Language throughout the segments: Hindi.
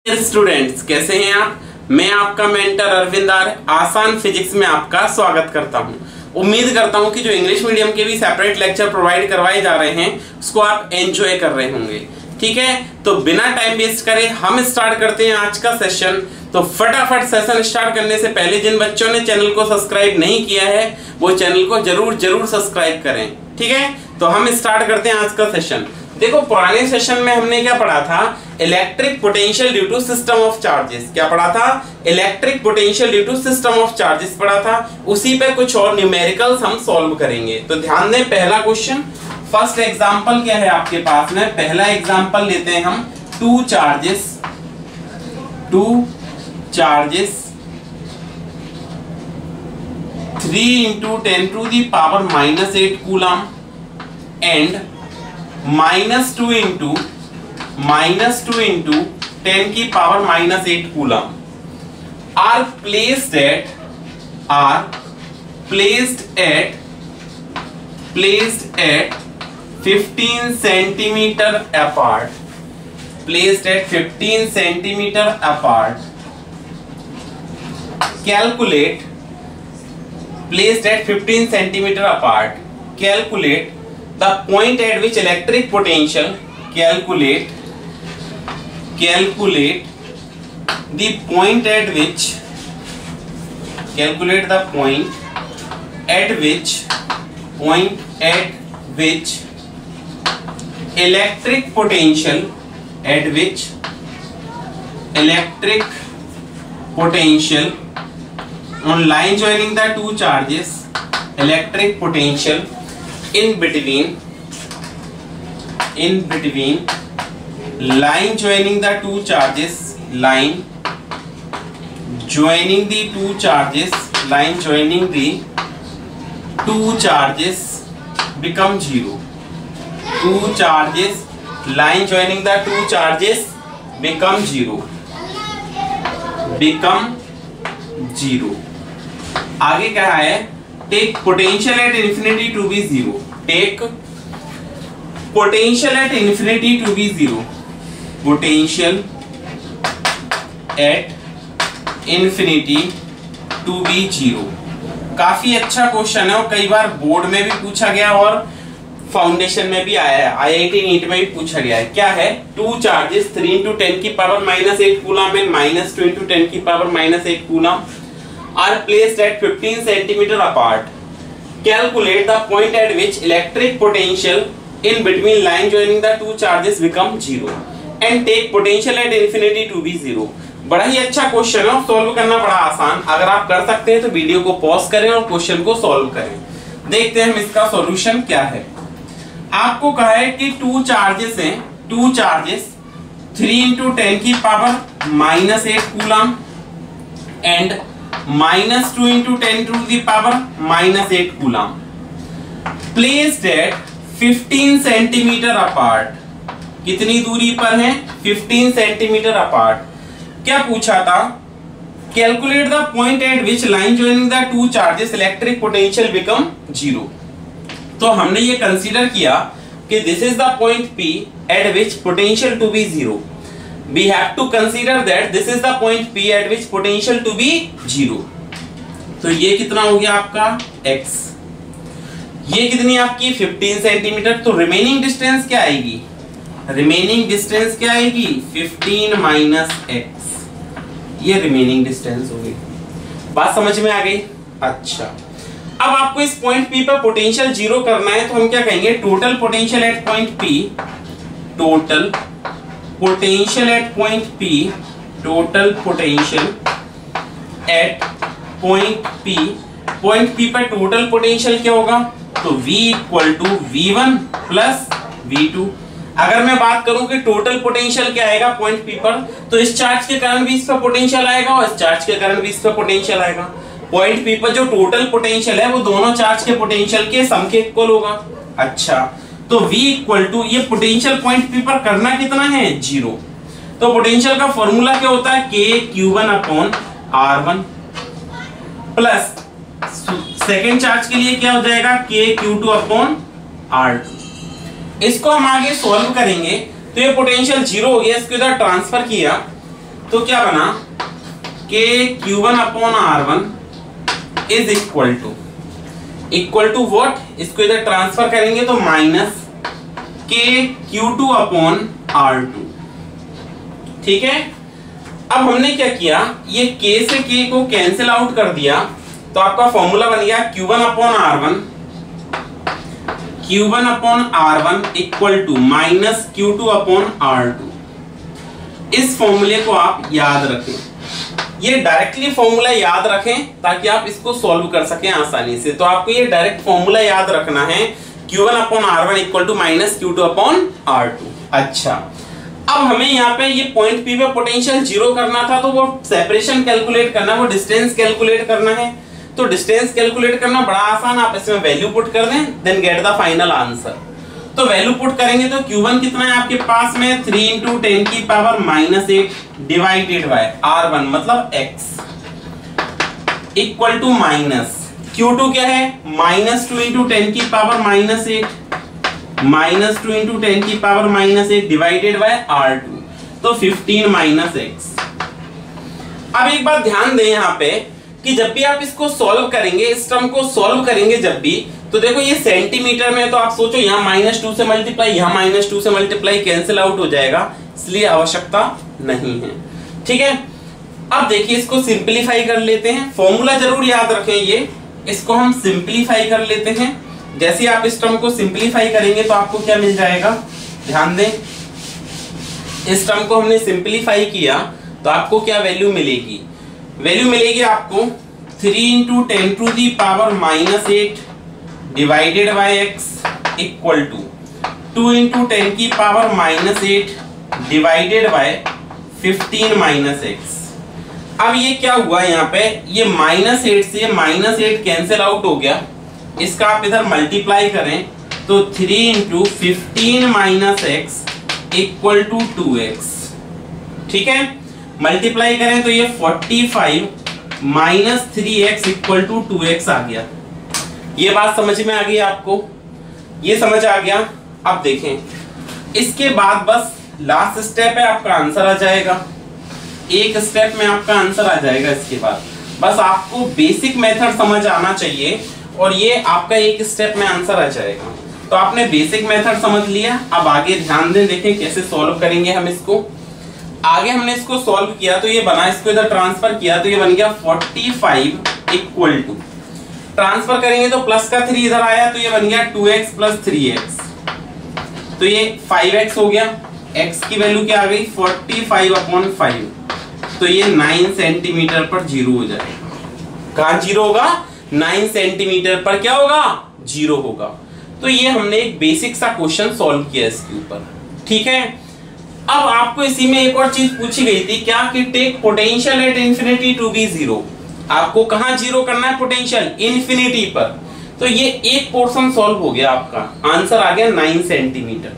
स्टूडेंट्स कैसे हैं आप। मैं आपका मेंटर अरविंद आर आसान फिजिक्स में आपका स्वागत करता हूं। उम्मीद करता हूं कि जो इंग्लिश मीडियम के भी सेपरेट लेक्चर प्रोवाइड करवाए जा रहे हैं उसको आप एंजॉय कर रहे होंगे। ठीक है, तो बिना टाइम वेस्ट करे हम स्टार्ट करते हैं आज का सेशन। तो फटाफट सेशन स्टार्ट करने से पहले जिन बच्चों ने चैनल को सब्सक्राइब नहीं किया है वो चैनल को जरूर सब्सक्राइब करें। ठीक है, तो हम स्टार्ट करते हैं आज का सेशन। देखो, पुराने सेशन में हमने क्या पढ़ा था, electric potential due to system of charges. क्या पढ़ा था? Electric potential due to system of charges पढ़ा था। उसी पे कुछ और न्यूमेरिकल्स हम सॉल्व करेंगे। तो ध्यान दें, पहला क्वेश्चन, फर्स्ट एग्जांपल क्या है आपके पास में। पहला एग्जांपल लेते हैं हम, two charges 3 into 10 to the power -8 coulomb and -2 into 10 की power -8 coulomb are placed at 15 centimeter apart. Placed at 15 centimeter apart. Calculate. Placed at 15 centimeter apart. Calculate the point at which electric potential. Calculate the point at which. Calculate the point at which electric potential on line joining the two charges, electric potential in between line joining the two charges, line joining the two charges become zero. Line joining the two charges become zero. आगे क्या है, take potential at infinity to be zero. Take potential at infinity to be zero. Potential at infinity to be zero. काफी अच्छा क्वेश्चन है और कई बार बोर्ड में भी पूछा गया और फाउंडेशन में भी आया है, IIT नीट में भी पूछा गया है. क्या है, टू चार्जेस 3 into 10 की पावर -8 कूलम एंड -2 into 10 की power -8 coulomb are placed at 15 centimeter apart. Calculate the point at which electric potential in between line joining the two charges become zero and take potential at infinity to be zero. बड़ा ही अच्छा क्वेश्चन है और सॉल्व करना बड़ा आसान. अगर आप कर सकते हैं तो वीडियो को पॉज करें और क्वेश्चन को सॉल्व करें. देखते हैं हम इसका सॉल्यूशन क्या है. आपको कहा है कि टू चार्जेस हैं, 3 into 10 की power -8 coulomb and -2 into 10 to the power -8 coulomb placed at 15 centimeter apart. कितनी दूरी पर है? 15 centimeter apart. क्या पूछा था? Calculate the point at which line joining the two charges electric potential become zero. तो हमने ये कंसीडर किया कि this is the point P at which potential to be zero. We have to consider that this is the point P at which potential to be zero. तो ये कितना हो गया आपका x. ये कितनी आपकी 15 सेंटीमीटर. तो रिमेनिंग डिस्टेंस क्या आएगी? 15 माइनस x. ये रिमेनिंग डिस्टेंस हो गई. बात समझ में आ गई? अच्छा, अब आपको इस पॉइंट P पर पोटेंशियल जीरो करना है तो हम क्या कहेंगे, total potential at point P. Total potential at point P point P पर टोटल पोटेंशियल क्या होगा? तो V = V1 + V2. अगर मैं बात करूं कि टोटल पोटेंशियल क्या आएगा पॉइंट P पर, तो इस चार्ज के कारण भी इस पर पोटेंशियल आएगा और इस चार्ज के कारण भी इस पर पोटेंशियल आएगा. पॉइंट P पर जो टोटल पोटेंशियल है वो दोनों चार्ज के पोटेंशियल के सम के इक्वल होगा. अच्छा, तो V = ये पोटेंशियल पॉइंट P पर करना कितना है? 0. तो पोटेंशियल का फॉर्मूला क्या होता है? KQ1/R1 प्लस सेकेंड चार्ज के लिए क्या हो जाएगा? KQ2/R2. इसको हम आगे सॉल्व करेंगे तो ये पोटेंशियल 0 हो गया, इसको इधर ट्रांसफर किया तो क्या बना के Q1 upon R1 is equal to what, इसको इधर ट्रांसफर करेंगे तो माइनस के Q2 अपॉन R2। ठीक है, अब हमने क्या किया, ये K से K को कैंसिल आउट कर दिया, तो आपका फॉर्मूला बन गया Q1 upon R1 equal to minus Q2 upon R2। इस फॉर्मूले को आप याद रखें, ये डायरेक्टली फॉर्मूला याद रखें ताकि आप इसको सॉल्व कर सकें आसानी से। तो आपको ये डायरेक्ट फॉर्मूला याद रखना है, Q1 upon R1 equal to minus Q2 upon R2। अच्छा, अब हमें यहाँ पे ये पॉइंट P पे पोटेंशियल जीरो करना था, तो वो सेपरेशन कैलकुलेट करना, वो डिस्टेंस कैलकुलेट करना है। तो डिस्टेंस कैलकुलेट करना बड़ा आसान, आप इसमें वैल्यू पुट कर दें, then get the final answer. तो वैल्यू पुट करेंगे तो Q1 कितना है आपके पास में 3 इंटू 10 की power minus 8 divided by R1 मतलब x equal to minus Q2 क्या है माइनस 2 इंटू 10 की पावर माइनस 8 माइनस 2 इंटू 10 की power minus 8 divided bye R2 तो 15 माइनस x। अब एक बात ध्यान दें यहाँ पे कि जब भी आप इसको सॉल्व करेंगे, इस टर्म को सॉल्व करेंगे जब भी, तो देखो ये सेंटीमीटर में, तो आप सोचो यहाँ -2 से मल्टीप्लाई, यहाँ -2 से मल्टीप्लाई कैंसिल आउट हो जाएगा, इसलिए आवश्यकता नहीं है। ठीक है, अब देखिए इसको सिंपलीफाई कर लेते हैं, फॉर्मूला जरूर याद रखें, ये इसको हम सिंपलीफाई कर लेते हैं। जैसे आप इस टर्म को सिंपलीफाई करेंगे तो आपको क्या मिल जाएगा, ध्यान दें, इस टर्म को हमने सिंपलीफाई किया तो आपको क्या वैल्यू मिलेगी, वैल्यू मिलेगी आपको 3 into 10 to the power minus 8 divided by x equal to 2 into 10 की power minus 8 divided by 15 minus x। अब ये क्या हुआ यहाँ पे, ये -8 से -8 कैंसिल आउट हो गया, इसका आप इधर मल्टीप्लाई करें तो 3 into 15 minus x equal to 2x। ठीक है, मल्टीप्लाई करें तो ये 45 minus 3x equal to 2x आ गया। ये बात समझ में आ गई आपको, ये समझ आ गया। अब देखें, इसके बाद बस लास्ट स्टेप है, आपका आंसर आ जाएगा, एक स्टेप में आपका आंसर आ जाएगा। इसके बाद बस आपको बेसिक मेथड समझ आना चाहिए और ये आपका एक स्टेप में आंसर आ जाएगा। तो आपने बेसिक मेथड समझ लिया, अब आगे ध्यान दें, देखें कैसे सॉल्व करेंगे हम इसको। आगे हमने इसको सॉल्व किया तो ये बना, इसको इधर ट्रांसफर किया तो ये बन गया 45 इक्वल टू, ट्रांसफर करेंगे तो प्लस का 3 इधर आया तो ये बन गया 2x प्लस 3x, तो ये 5x हो गया। x की वैल्यू क्या आ गई 45 अपॉन 5, तो ये 9 सेंटीमीटर पर जीरो हो जाएगा। कहां जीरो होगा, 9 सेंटीमीटर पर क्या होगा, जीरो होगा। तो ये हमने एक बेसिक सा क्वेश्चन सॉल्व किया इसके ऊपर। ठीक है, अब आपको इसी में एक और चीज पूछी गई थी क्या, कि take potential at infinity to be zero. आपको कहां जीरो करना है, पोटेंशियल इंफिनिटी पर। तो ये एक पोर्शन सॉल्व हो गया, आपका आंसर आ गया 9 सेंटीमीटर।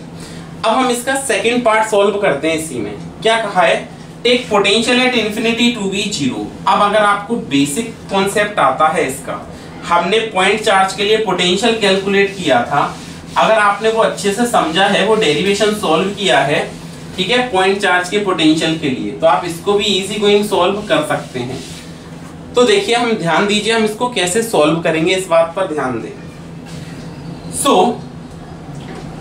अब हम इसका सेकंड पार्ट सॉल्व करते हैं। इसी में क्या कहा है, take potential at infinity to be zero. अब अगर आपको बेसिक कॉन्सेप्ट आता है इसका, हमने पॉइंट चार्ज के लिए पोटेंशियल कैलकुलेट किया था, अगर आपने वो अच्छे से समझा है, वो डेरिवेशन सॉल्व किया है, ठीक है, पॉइंट चार्ज के पोटेंशियल के लिए, तो आप इसको भी इजी गोइंग सॉल्व कर सकते हैं। तो देखिए, हम ध्यान दीजिए, हम इसको कैसे सॉल्व करेंगे, इस बात पर ध्यान दें। So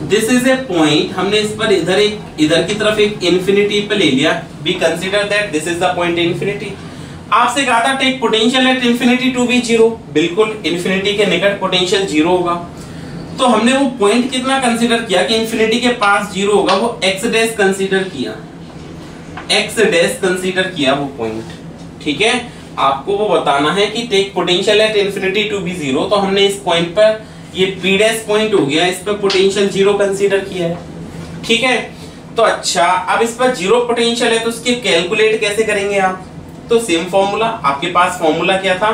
this is a point, हमने इस पर इधर की तरफ एक इंफिनिटी पे ले लिया, we consider that this is the point infinity. आपसे कहा था take potential at infinity to be zero, बिल्कुल इंफिनिटी के निकट पोटेंशियल जीरो होगा। तो हमने वो पॉइंट कितना कंसीडर किया कि इंफिनिटी के पास जीरो होगा, वो x डैश कंसीडर किया, x डैश कंसीडर किया वो पॉइंट। ठीक है, आपको वो बताना है कि take potential at infinity to be zero, तो हमने इस पॉइंट पर, ये p डैश पॉइंट हो गया, इस पर पोटेंशियल जीरो कंसीडर किया है। ठीक है, तो अच्छा, अब इस पर जीरो पोटेंशियल है तो उसके कैलकुलेट कैसे करेंगे आप, तो सेम फॉर्मूला, आपके पास फॉर्मूला क्या था,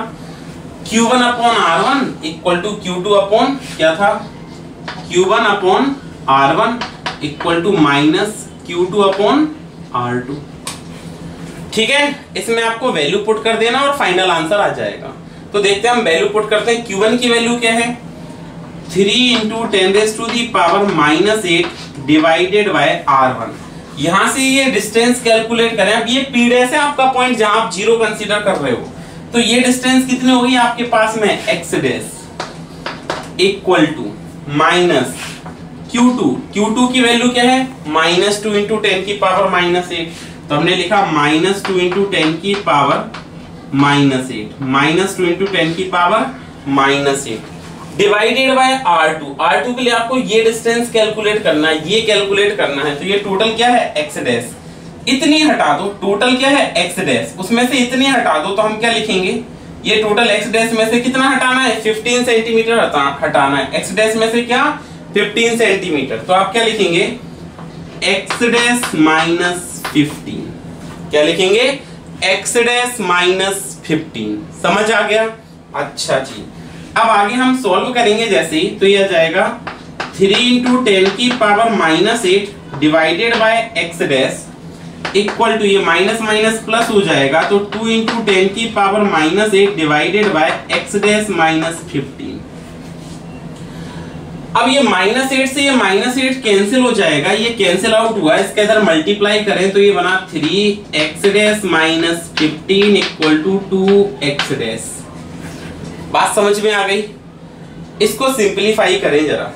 Q1 upon R1 equal to Q2 upon क्या था, Q1 upon R1 equal to minus Q2 upon R2। ठीक है, इसमें आपको वैल्यू पुट कर देना और फाइनल आंसर आ जाएगा। तो देखते हैं, हम वैल्यू पुट करते हैं। Q1 की वैल्यू क्या है, 3 into 10 raise to the power minus 8 divided by R1। यहां से ये डिस्टेंस कैलकुलेट करें। अब ये पी डैश है आपका पॉइंट जहां आप 0 कंसीडर कर रहे हो, तो ये डिस्टेंस कितनी होगी आपके पास में, x dash equal to minus Q2। Q2 की वैल्यू क्या है, -2 इंटू 10 की पावर -8, तो हमने लिखा -2 इंटू 10 की पावर -8, -2 इंटू 10 की power -8 divided bye R2। R2 के लिए आपको ये डिस्टेंस कैलकुलेट करना है, ये कैलकुलेट करना है, तो ये टोटल क्या है, एक्स डैश। इतनी हटा दो, टोटल क्या है एक्स डैश, उसमें से इतनी हटा दो, तो हम क्या लिखेंगे, ये टोटल एक्स डैश में से कितना हटाना है, 15 सेंटीमीटर हटाना है। एक्स डैश में से क्या, 15 सेंटीमीटर, तो आप क्या लिखेंगे, एक्स डैश माइनस 15, क्या लिखेंगे, एक्स डैश माइनस 15। समझ आ गया? अच्छा जी, अब आगे हम सॉल्व करेंगे जैसे ही, तो ये आ जाएगा 3 इंटू 10 की power -8 divided by x dash equal to, ये माइनस माइनस प्लस हो जाएगा, तो 2 इंटू 10 की power -8 divided by x dash minus 15। अब ये -8 से ये -8 कैंसिल हो जाएगा, ये कैंसिल आउट हुआ, इसके अंदर मल्टीप्लाई करें तो ये बना 3x dash minus 15 equal to 2x dash. बात समझ में आ गई? इसको सिंपलीफाई करें जरा।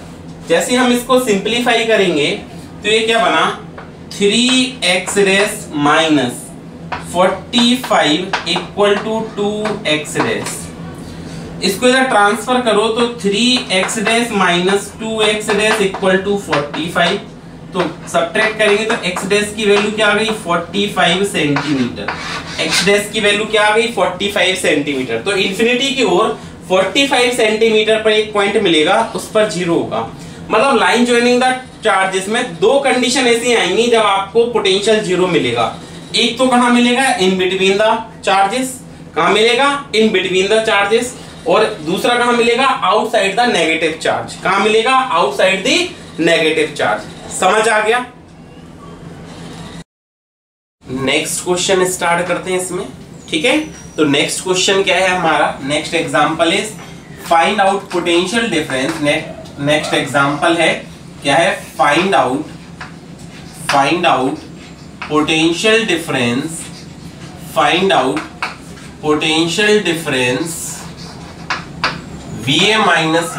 जैसे हम इसको सिंपलीफाई करेंगे तो ये क्या बना, 3x dash minus 45 equal to 2x dash. इसको इधर ट्रांसफर करो तो 3x dash minus 2x dash equal to 45, तो सब्ट्रैक्ट करेंगे तो x डैश की वैल्यू क्या आ गई, 45 सेंटीमीटर। x डैश की वैल्यू क्या आ गई, 45 सेंटीमीटर। तो इंफिनिटी की ओर 45 सेंटीमीटर पर एक पॉइंट मिलेगा, उस पर 0 होगा। मतलब लाइन ज्वाइनिंग द चार्जेस में दो कंडीशन ऐसी आएंगी जब आपको पोटेंशियल 0 मिलेगा। एक तो कहां मिलेगा, इन बिटवीन द चार्जेस, कहां मिलेगा, इन बिटवीन द चार्जेस, और दूसरा कहां मिलेगा, आउटसाइड द नेगेटिव चार्ज। कहां मिलेगा, आउटसाइड द नेगेटिव चार्ज। समझ आ गया? नेक्स्ट क्वेश्चन स्टार्ट करते हैं इसमें, ठीक है। तो नेक्स्ट क्वेश्चन क्या है हमारा, next example is find out potential difference. Next example है क्या है, find out potential difference, find out potential difference VA minus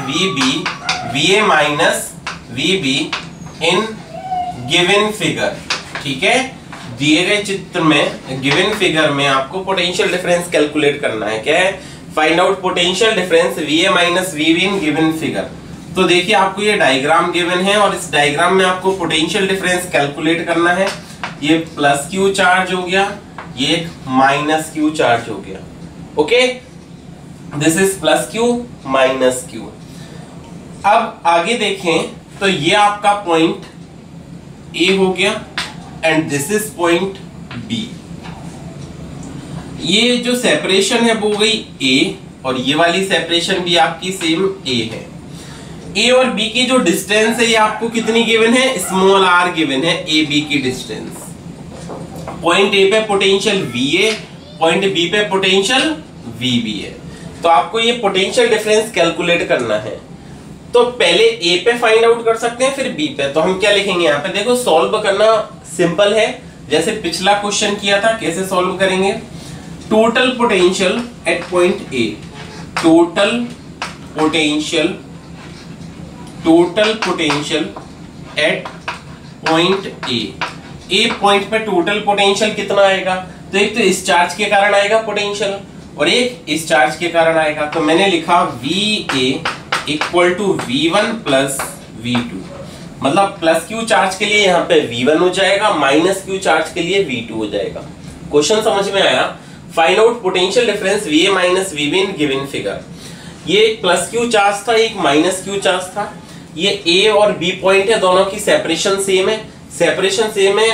VB in given figure. ठीक है, दिए गए चित्र में गिवन फिगर में आपको पोटेंशियल डिफरेंस कैलकुलेट करना है। क्या है, find out potential difference VA minus VB in given figure. तो देखिए आपको ये डायग्राम गिवन है और इस डायग्राम में आपको पोटेंशियल डिफरेंस कैलकुलेट करना है। ये प्लस Q चार्ज हो गया, ये माइनस Q चार्ज हो गया। Okay, this is plus Q minus Q। अब आगे देखें तो ये आपका पॉइंट A हो गया and this is point B। ये जो सेपरेशन है वो हो गई A और ये वाली सेपरेशन भी आपकी सेम A है। A और B की जो डिस्टेंस है ये आपको कितनी गिवन है, स्मॉल r गिवन है, A B की डिस्टेंस। पॉइंट A पे पोटेंशियल VA, पॉइंट B पे पोटेंशियल VB है। तो आपको ये पोटेंशियल डिफरेंस कैलकुलेट करना है। तो पहले A पे फाइंड आउट कर सकते हैं, फिर B पे। तो हम क्या लिखेंगे यहाँ पे, देखो सॉल्व करना सिंपल है, जैसे पिछला क्वेश्चन किया था। कैसे सॉल्व करेंगे, total potential at point A, total potential at point A point पे टोटल पोटेंशियल कितना आएगा, तो एक तो इस चार्ज के कारण आएगा पोटेंशियल और एक इस चार्ज के कारण आएगा। तो मैंने लिखा VA equal to V1 plus V2, मतलब प्लस Q चार्ज के लिए यहाँ पे V1 हो जाएगा, माइनस Q चार्ज के लिए V2 हो जाएगा। क्वेश्चन समझ में आया? Find out potential difference VA minus VB in given figure. ये एक प्लस Q चार्ज था, एक माइनस Q चार्ज था। ये A और B पॉइंट है, दोनों की सेपरेशन सेम है, सेपरेशन सेम है।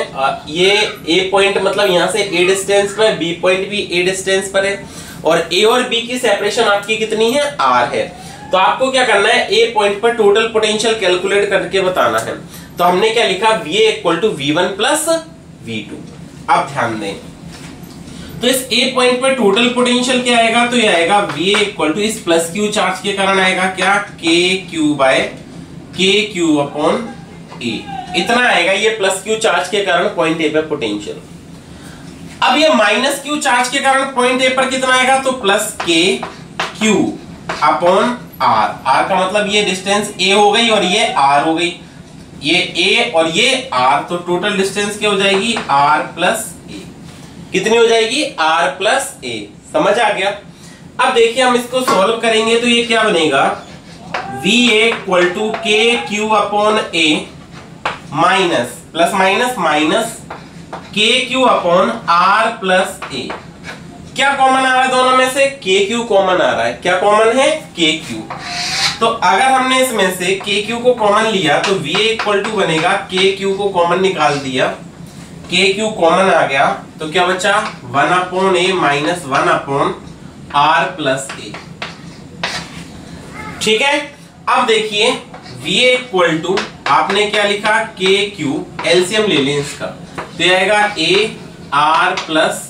ये A पॉइंट मतलब यहाँ से A डिस्टेंस पर है, B पॉइंट भी A डिस्टेंस पर है और A और B की सेपरेशन आपकी कितनी है, R है। तो आपको क्या करना है, A पॉइंट पर टोटल पोटेंशियल कैलकुलेट करके बताना है। तो हमने क्या लिखा, VA equal to V1 plus V2। अब ध्यान दें, तो इस A पॉइंट पर टोटल पोटेंशियल क्या आएगा, तो ये आएगा VA इक्वल टू इस प्लस Q चार्ज के कारण आएगा क्या, KQ अपॉन A। इतना आएगा ये प्लस क्यू चार्ज के कारण पॉइंट ए पे पोटेंशियल। अब ये माइनस क्यू चार्ज के कारण पॉइंट ए पर कितना आएगा, तो प्लस के क्यू अपॉन आर। आर का मतलब ये डिस्टेंस ए हो गई और ये आर हो गई, ये ए और ये आर, तो टोटल डिस्टेंस क्या हो जाएगी, आर प्लस ए। कितनी हो जाएगी, आर प्लस ए। समझ आ गया। अब देखिए हम इसको सॉल्व करेंगे तो ये क्या बनेगा, we equal to k Q upon a minus plus minus minus के क्यू अपॉन आर प्लस ए। क्या कॉमन आ रहा है दोनों में से, के क्यू कॉमन आ रहा है। क्या कॉमन है, के क्यू। तो अगर हमने इसमें से के क्यू को कॉमन लिया तो वी इक्वल टू बनेगा, के क्यू को कॉमन निकाल दिया, के क्यू कॉमन आ गया तो क्या बचा, 1 upon a minus 1 upon r plus a. ठीक है। अब देखिए v इक्वल टू आपने क्या लिखा, के क्यू, एलसीएम ले लें इसका तो ये आएगा ए आर प्लस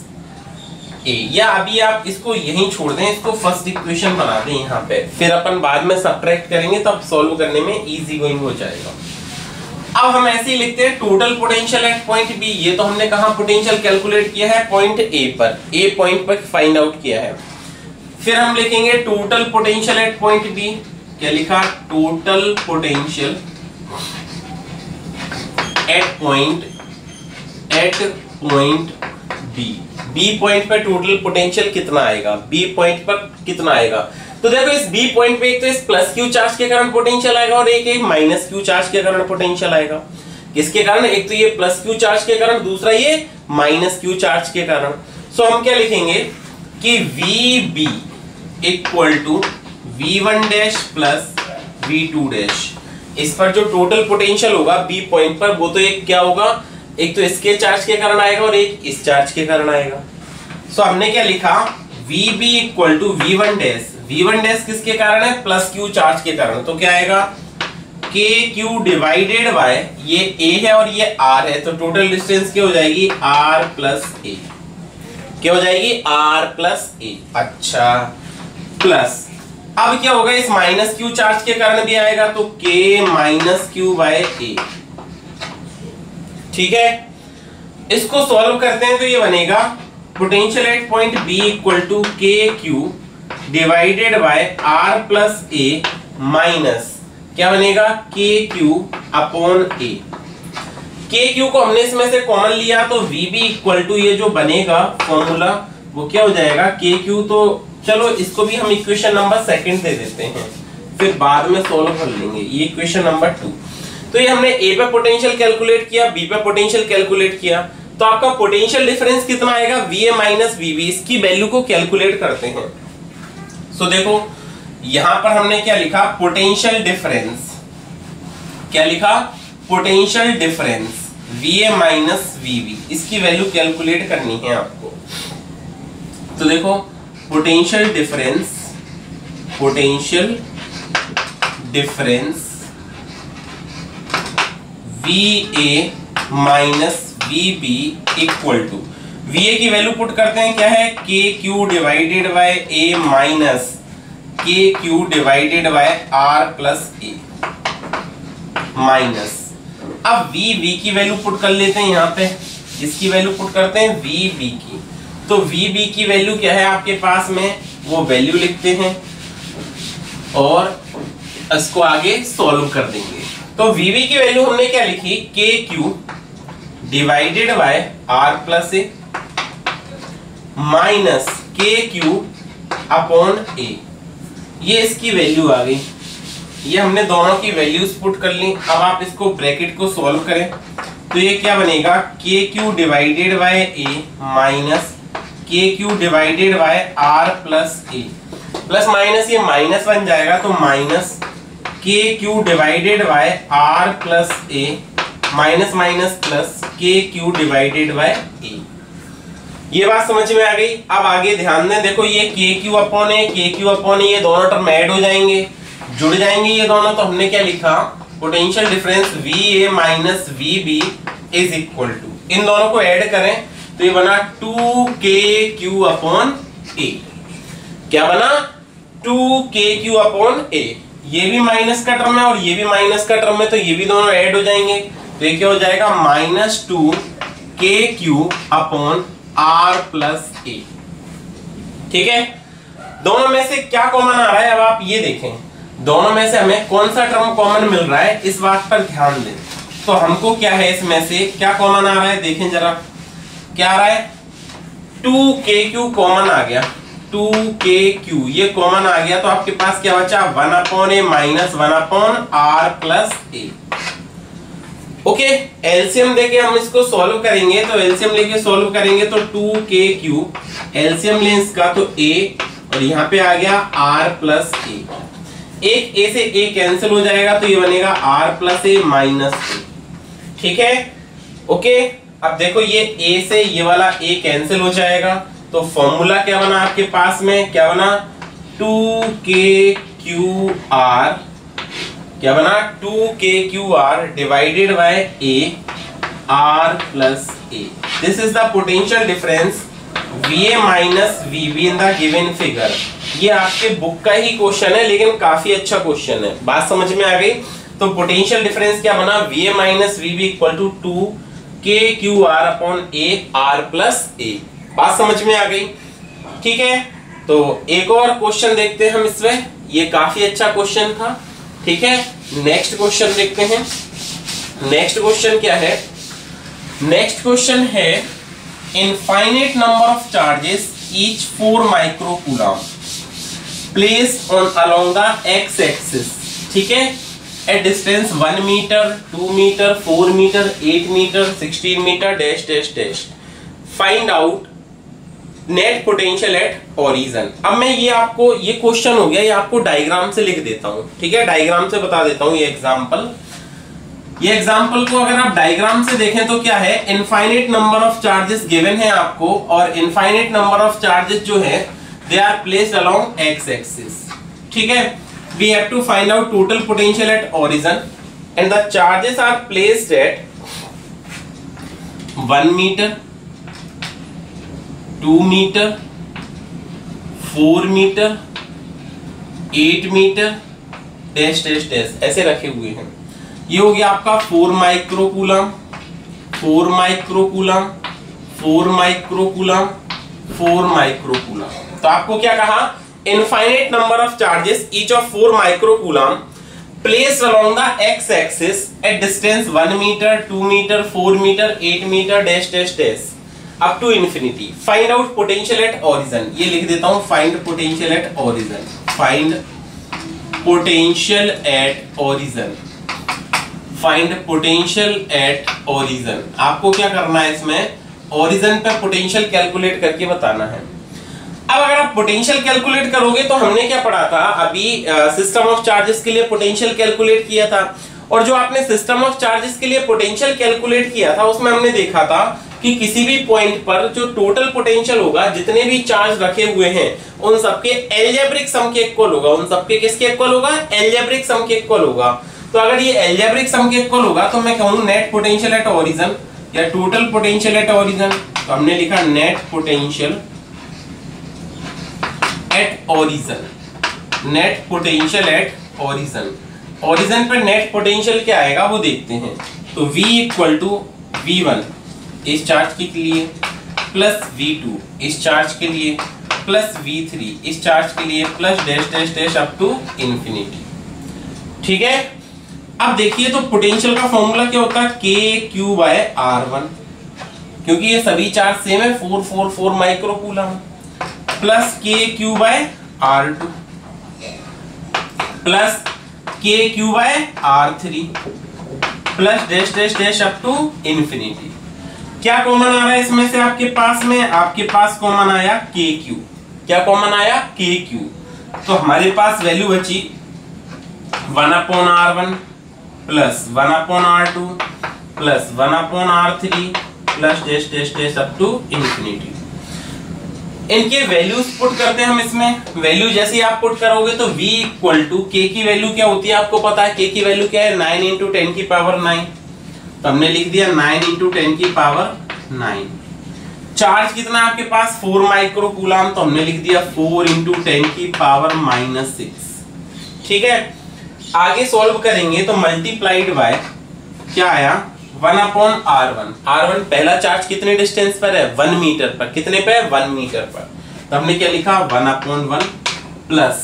ए। या अभी आप इसको यहीं छोड़ दें, इसको फर्स्ट इक्वेशन बना दें यहाँ पे, फिर अपन बाद में सब्ट्रैक्ट करेंगे तब सॉल्व करने में इजी गोइंग हो जाएगा। अब हम ऐसे ही लिखते हैं total potential at point B. ये तो हमने कहा पोटेंशियल कैलकुलेट किया है पॉइंट ए पर, ए पॉइंट पर फाइंड आउट किया है। फिर हम लिखेंगे total potential at point B. क्या लिखा, total potential at point B. B point पर टोटल पोटेंशियल कितना आएगा, बी पॉइंट पर कितना आएगा। तो देखो इस बी पॉइंट पे एक तो इस प्लस क्यू चार्ज के कारण पोटेंशियल आएगा और एक माइनस क्यू चार्ज के कारण पोटेंशियल आएगा। किसके कारण, एक तो ये प्लस क्यू चार्ज के कारण, दूसरा ये माइनस क्यू चार्ज के कारण। सो हम क्या लिखेंगे कि V B equal to v1 dash plus v2 dash. इस पर जो टोटल पोटेंशियल होगा बी पॉइंट पर वो तो एक क्या होगा, एक तो इसके चार्ज के कारण आएगा और एक इस चार्ज के कारण आएगा। सो हमने क्या लिखा, vb equal to v1 dash. v1 dash किसके कारण है, प्लस क्यू चार्ज के कारण, तो क्या आएगा के क्यू डिवाइडेड बाय, ये a है और ये r है, तो टोटल डिस्टेंस क्या हो जाएगी, r प्लस a। क्या हो जाएगी, r प्लस a। अच्छा, प्लस अब क्या होगा, इस माइनस क्यू चार्ज के कारण भी आएगा तो k minus Q by a। ठीक है। इसको सॉल्व करते हैं तो ये बनेगा potential at point B equal to k q divided by r plus a minus क्या बनेगा, के क्यू अपॉन ए। के क्यू को हमने इसमें से कॉमन लिया तो वी बी इक्वल टू ये जो बनेगा फॉर्मूला वो क्या हो जाएगा, के क्यू। तो चलो इसको भी हम इक्वेशन नंबर सेकंड दे देते हैं, फिर बाद में सॉल्व कर लेंगे। ये इक्वेशन नंबर 2। तो ये हमने ए पे पोटेंशियल कैलकुलेट किया, बी पे पोटेंशियल कैलकुलेट किया, तो आपका पोटेंशियल डिफरेंस कितना आएगा, वीए माइनस वीबी। इसकी वैल्यू को कैलकुलेट करते हैं। सो देखो यहां पर हमने क्या लिखा, पोटेंशियल डिफरेंस। क्या लिखा, potential difference VA minus VB. इसकी वैल्यू कैलकुलेट करनी है आपको। तो देखो potential difference VA minus VB equal to, VA की वैल्यू पुट करते हैं, क्या है, KQ divided by A minus KQ divided by R plus A minus, अब VB की वैल्यू पुट कर लेते हैं यहाँ पे, इसकी वैल्यू पुट करते हैं VB की। तो VB की वैल्यू क्या है आपके पास में, वो वैल्यू लिखते हैं और इसको आगे सॉल्व कर देंगे। तो VB की वैल्यू हमने क्या लिखी, KQ divided by R plus a minus KQ upon A। ये इसकी वैल्यू आ गई। ये हमने दोनों की वैल्यूज पुट कर ली। अब आप इसको ब्रैकेट को सॉल्व करें तो ये क्या बनेगा, KQ divided by A minus KQ divided by R plus A। Plus minus ये माइनस बन जाएगा तो minus KQ divided by R plus A minus minus plus KQ divided by A। ये बात समझ में आ गई। अब आगे ध्यान दें, देखो ये KQ upon A, KQ upon A, ये दोनों टर्म ऐड हो जाएंगे, जुड़ जाएंगे ये दोनों। तो हमने क्या लिखा, potential difference VA minus VB is equal to, इन दोनों को ऐड करें तो ये बना 2KQ अपॉन A। क्या बना, 2KQ अपॉन A। ये भी माइनस का टर्म है और ये भी माइनस का टर्म है, तो ये भी दोनों ऐड हो जाएंगे। तो ये क्या हो जाएगा -2kq upon r plus a। ठीक है, दोनों में से क्या कॉमन आ रहा है, अब आप ये देखें दोनों में से हमें कौन सा टर्म कॉमन मिल रहा है, इस बात पर ध्यान दें। तो हमको क्या है, इसमें से क्या कॉमन आ रहा है, देखें जरा क्या आ रहा है, 2kq कॉमन आ गया, 2kq ये कॉमन आ गया। तो आपके पास क्या बचा, 1/a minus 1/r plus a। Okay, LCM देके हम इसको सॉल्व करेंगे, तो एलसीएम लेके सॉल्व करेंगे तो 2kq एलसीएम लें इसका तो a और यहाँ पे आ गया r प्लस a। एक a से a कैंसिल हो जाएगा तो ये बनेगा r plus a minus a। ठीक है, ओके। अब देखो ये a से ये वाला a कैंसिल हो जाएगा तो फॉर्मूला क्या बना आपके पास में, क्या बना 2kqr, क्या बना 2kqr divided by a r plus a। This is the potential difference Va minus Vb in the given figure. ये आपके बुक का ही क्वेश्चन है लेकिन काफी अच्छा क्वेश्चन है, बात समझ में आ गई। तो पोटेंशियल डिफरेंस क्या बना, Va minus Vb equal to 2kqr upon a r plus a। बात समझ में आ गई, ठीक है। तो एक और क्वेश्चन देखते हैं हम इसमें, ये काफी अच्छा क्वेश्चन था। ठीक है, नेक्स्ट क्वेश्चन देखते हैं। नेक्स्ट क्वेश्चन क्या है, नेक्स्ट क्वेश्चन है infinite number of charges each 4 microcoulomb placed on along the x axis. ठीक है, at distance 1 metre, 2 metre, 4 metre, 8 metre, 16 metre dash dash dash. Find out net potential at origin. अब मैं ये आपको, ये क्वेश्चन हो गया, ये आपको डायग्राम से लिख देता हूं। ठीक है, डायग्राम से बता देता हूं ये एग्जांपल। ये एग्जांपल को अगर आप डायग्राम से देखें तो क्या है, infinite number of charges given है आपको और इनफाइनाइट नंबर ऑफ चार्जेस जो है they are placed along x axis. ठीक है, we have to find out total potential at origin and the charges are placed at 1 metre, 2 metre, 4 metre, 8 metre dash dash dash ऐसे रखे हुए हैं। ये हो गया आपका 4 माइक्रोकूलम, 4 माइक्रोकूलम, 4 माइक्रोकूलम, 4 माइक्रोकूलम। तो आपको क्या कहा, infinite number of charges each of 4 microcoulomb placed along the x axis at distance 1 metre, 2 metre, 4 metre, 8 metre dash dash dash up to infinity. Find out potential at origin. ये लिख देता हूं, find potential at origin, find potential at origin, find potential at origin. आपको क्या करना है, इसमें ओरिजिन पे पोटेंशियल कैलकुलेट करके बताना है। अब अगर आप पोटेंशियल कैलकुलेट करोगे तो हमने क्या पढ़ा था अभी, सिस्टम ऑफ चार्जेस के लिए पोटेंशियल कैलकुलेट किया था और जो आपने सिस्टम ऑफ चार्जेस के लिए पोटेंशियल कैलकुलेट किया था उसमें हमने देखा था कि किसी भी पॉइंट पर जो टोटल पोटेंशियल होगा, जितने भी चार्ज रखे हुए हैं उन सबके एल्जेब्रिक सम के इक्वल होगा। उन सबके किसके इक्वल होगा, एल्जेब्रिक सम के इक्वल होगा। तो अगर ये एल्जेब्रिक सम के इक्वल होगा तो मैं कहूं नेट पोटेंशियल एट ओरिजिन या टोटल पोटेंशियल एट ओरिजिन। तो हमने लिखा net potential at origin, net potential at origin. Origin पर नेट पोटेंशियल क्या आएगा वो देखते हैं। तो V इक्वल टू V1 इस चार्ज के लिए प्लस V2 इस चार्ज के लिए प्लस V3 इस चार्ज के लिए plus dash dash dash up to infinity. ठीक है, अब देखिए तो पोटेंशियल का फॉर्मूला क्या होता है, KQ बाय R1, क्योंकि ये सभी चार्ज सेम है 4 microcoulomb, plus KQ by R2 plus KQ by R3 plus dash dash dash up to infinity. क्या कॉमन आ रहा है इसमें से आपके पास में, आपके पास कॉमन आया KQ। क्या कॉमन आया, KQ। तो हमारे पास वैल्यू बची 1/R1 plus 1/R2 plus 1/R3 plus dash dash dash up to infinity. इनके वैल्यूज पुट करते हैं हम इसमें। वैल्यू जैसे ही आप पुट करोगे तो V इक्वल टू K की वैल्यू क्या होती है आपको पता है, K की वैल्यू क्या है 9 × 10 की पावर 9। तो हमने लिख दिया 9 × 10 की पावर 9। चार्ज कितना आपके पास 4 माइक्रोकूलम, तो हमने लिख दिया 4 × 10 की पावर -6। ठीक है, आगे सॉल्व करेंगे तो मल्टीप्लाइड बाय क्या आया 1/r1। r1 पहला चार्ज कितने डिस्टेंस पर है? 1 मीटर पर। कितने पे है? 1 मीटर पर। तो हमने क्या लिखा? 1/1 plus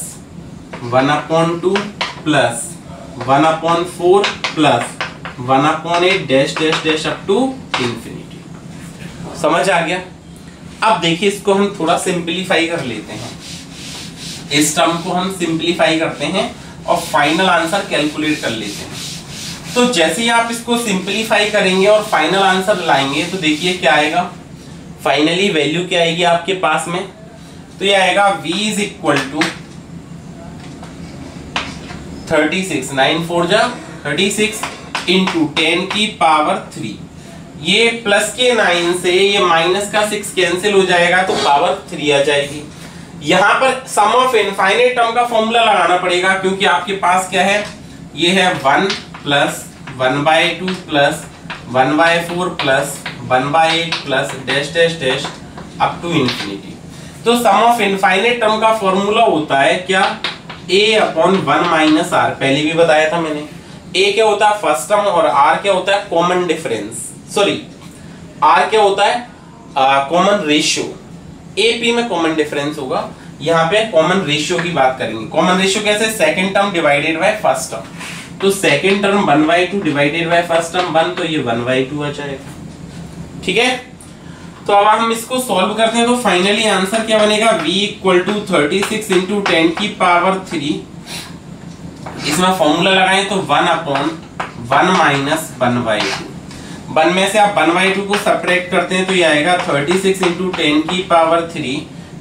1/2 plus 1/4 plus 1/8 dash dash dash up to infinity. समझ आ गया? अब देखिए इसको हम थोड़ा सिंपलीफाई कर लेते हैं। इस टर्म को हम सिंपलीफाई करते हैं और फाइनल आंसर कैलकुलेट कर लेते हैं। तो जैसे ही आप इसको सिंपलीफाई करेंगे और फाइनल आंसर लाएंगे तो देखिए क्या आएगा। फाइनली वैल्यू क्या आएगी आपके पास में? तो ये आएगा v इज इक्वल टू 36 9 4 जा 36 इंटू 10 की पावर 3। ये प्लस के 9 से ये माइनस का 6 कैंसिल हो जाएगा तो पावर 3 आ जाएगी। यहां पर सम ऑफ इनफाइनाइट टर्म का फॉर्मूला लगाना पड़ेगा क्योंकि आपके पास क्या है? ये है 1 plus 1/2 plus 1/4 plus 1/8 plus dash dash dash up to infinity. तो सम ऑफ इनफाइनाइट टर्म का फॉर्मूला होता है क्या? a/1 minus are. पहले भी बताया था मैंने। a क्या होता है? फर्स्ट टर्म और r क्या होता है? Common difference. सॉरी, r क्या होता है? Common ratio. AP में कॉमन डिफरेंस होगा, यहाँ पे कॉमन रेशियो की बात करेंगे। कॉमन रेशियो कैसे? Second term divided by first term. तो second term 1/2 divided by first term 1, तो ये 1/2 आ जाएगा। ठीक है, तो अब हम इसको सॉल्व करते हैं तो फाइनली आंसर क्या बनेगा? v इक्वल टू 36 इंटू 10 की पावर 3। इसमें फॉर्मूला लगाएं तो 1/1 माइनस 1/2। 1 में से आप 1/2 को सब्ट्रैक्ट करते हैं तो ये आएगा 36 इंटू 10 की पावर 3।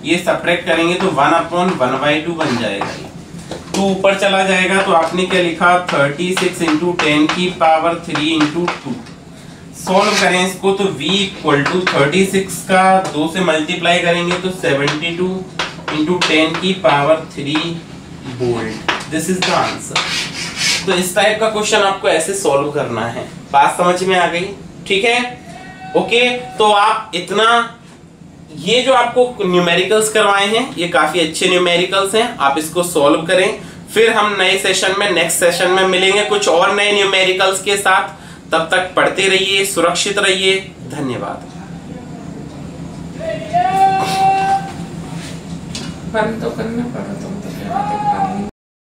ये सब्ट्रैक्ट करेंगे तो 1/1/2 बन जाएगा। 2 ऊपर चला जाएगा तो आपने क्या लिखा? 36 इंटू 10 की पावर 3 इंटू 2। सॉल्व करें इसको तो v इक्वल टू 36 का 2 से मल्टीप्लाई करेंगे तो 72 इंटू 10 की power 3 volt. This is the answer. तो इस टाइप का क्वेश्चन आपको ऐसे सॉल्व करना है। बात समझ में आ गई? ठीक है, ओके। तो आप इतना, ये जो आपको न्यूमेरिकल्स करवाए हैं ये काफी अच्छे न्यूमेरिकल्स हैं। आप इसको सॉल्व करें, फिर हम नए सेशन में, नेक्स्ट सेशन में मिलेंगे कुछ और नए न्यूमेरिकल्स के साथ। तब तक पढ़ते रहिए, सुरक्षित रहिए। धन्यवाद। बंद तो करना पड़ा, तुम तो